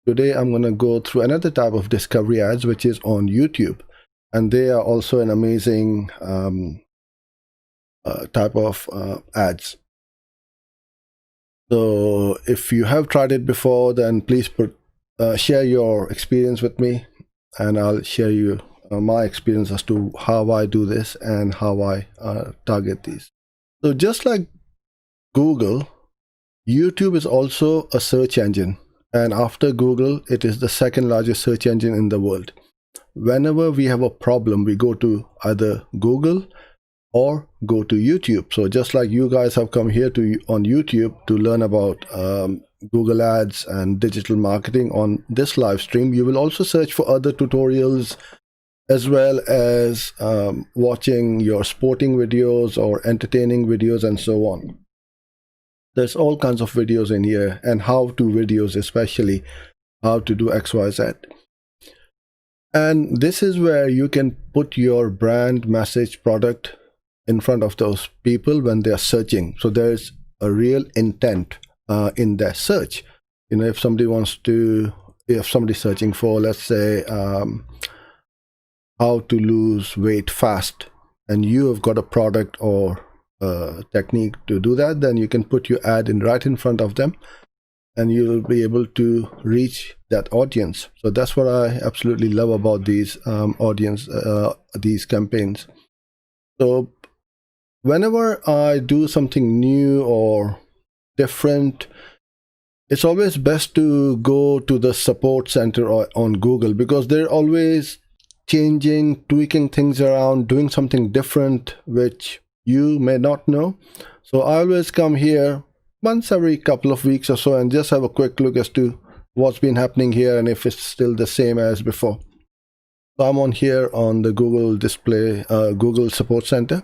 Today I'm going to go through another type of discovery ads, which is on YouTube, and they are also an amazing type of ads. So if you have tried it before, then please share your experience with me, and I'll share you my experience as to how I do this and how I target these. So just like Google, YouTube is also a search engine, and after Google, it is the second largest search engine in the world. Whenever we have a problem, we go to either Google or go to YouTube. So just like you guys have come here on YouTube to learn about Google Ads and digital marketing on this live stream, you will also search for other tutorials, as well as watching your sporting videos or entertaining videos and so on. There's all kinds of videos in here, and how-to videos, especially how to do XYZ. And this is where you can put your brand, message, product in front of those people when they are searching. So there's a real intent in their search. You know, if somebody's searching for, let's say, how to lose weight fast, and you have got a product or technique to do that, then you can put your ad right in front of them, and you'll be able to reach that audience. So that's what I absolutely love about these these campaigns. So whenever I do something new or different, it's always best to go to the support center on Google, because they're always changing, tweaking things around, doing something different which you may not know. So I always come here once every couple of weeks or so and just have a quick look as to what's been happening here and if it's still the same as before. So I'm on here on the Google display, Google Support Center,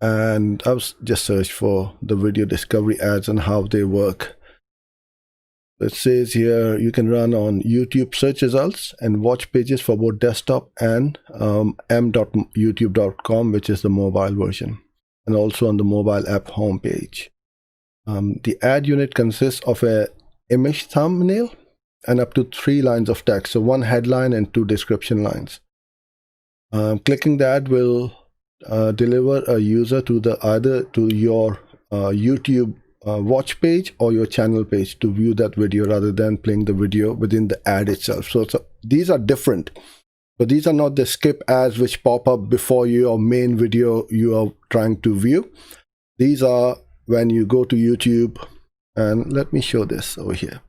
and I was just searched for the video discovery ads and how they work. It says here you can run on YouTube search results and watch pages for both desktop and m.youtube.com, which is the mobile version, and also on the mobile app homepage. The ad unit consists of an image thumbnail and up to 3 lines of text, so 1 headline and 2 description lines. Clicking the ad will deliver a user to either to your YouTube watch page or your channel page to view that video, rather than playing the video within the ad itself. So these are different. So these are not the skip ads which pop up before your main video you are trying to view. These are when you go to YouTube, and let me show this over here.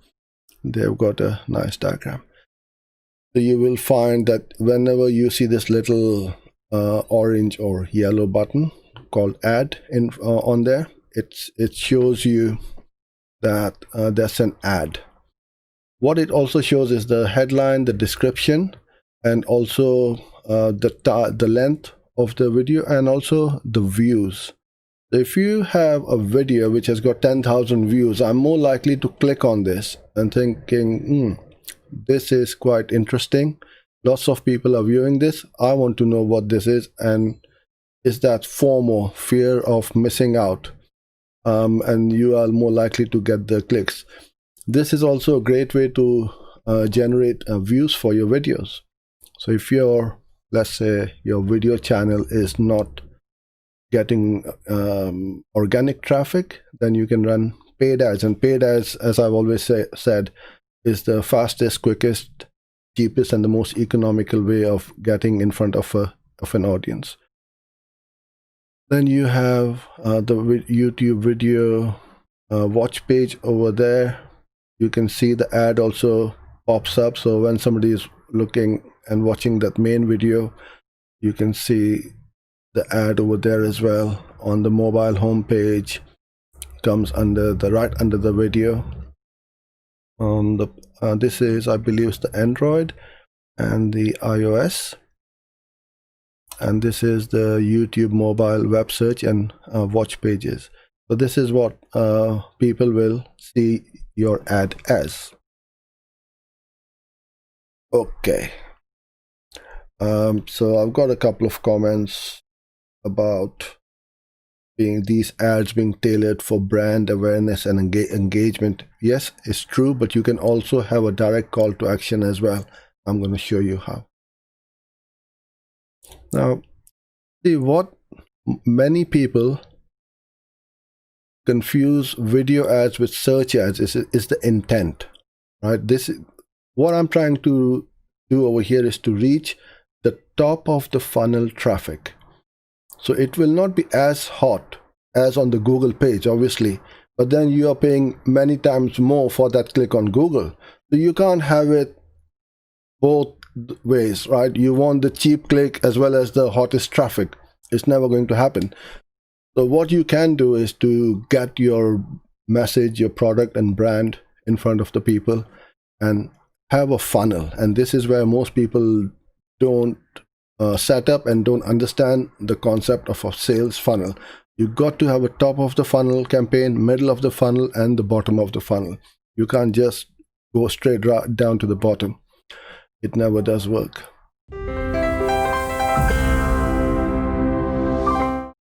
They've got a nice diagram. So you will find that whenever you see this little orange or yellow button called ad on there, it shows you that there's an ad. What it also shows is the headline, the description, and also the length of the video, and also the views. If you have a video which has got 10,000 views, I'm more likely to click on this and thinking, this is quite interesting. Lots of people are viewing this. I want to know what this is, and is that FOMO, fear of missing out, and you are more likely to get the clicks. This is also a great way to generate views for your videos. So if let's say your video channel is not getting organic traffic, then you can run paid ads. And paid ads, as I've always said, is the fastest, quickest, cheapest, and the most economical way of getting in front of an audience. Then you have the YouTube video watch page over there. You can see the ad also pops up. So when somebody is looking and watching that main video, you can see the ad over there as well. On the mobile home page, comes right under the video. This is, I believe, it's the Android and the iOS, and this is the YouTube mobile web search and watch pages. So this is what people will see your ad as. Okay, so I've got a couple of comments about these ads being tailored for brand awareness and engagement. Yes, it's true, but you can also have a direct call to action as well. I'm going to show you how. Now, see, what many people confuse video ads with search ads is the intent, right? This is what I'm trying to do over here, is to reach the top of the funnel traffic. So it will not be as hot as on the Google page, obviously, but then you are paying many times more for that click on Google. So you can't have it both ways, right? You want the cheap click as well as the hottest traffic. It's never going to happen. So what you can do is to get your message, your product and brand in front of the people and have a funnel. And this is where most people don't set up and don't understand the concept of a sales funnel. You got to have a top of the funnel campaign, middle of the funnel, and the bottom of the funnel. You can't just go straight down to the bottom. It never does work.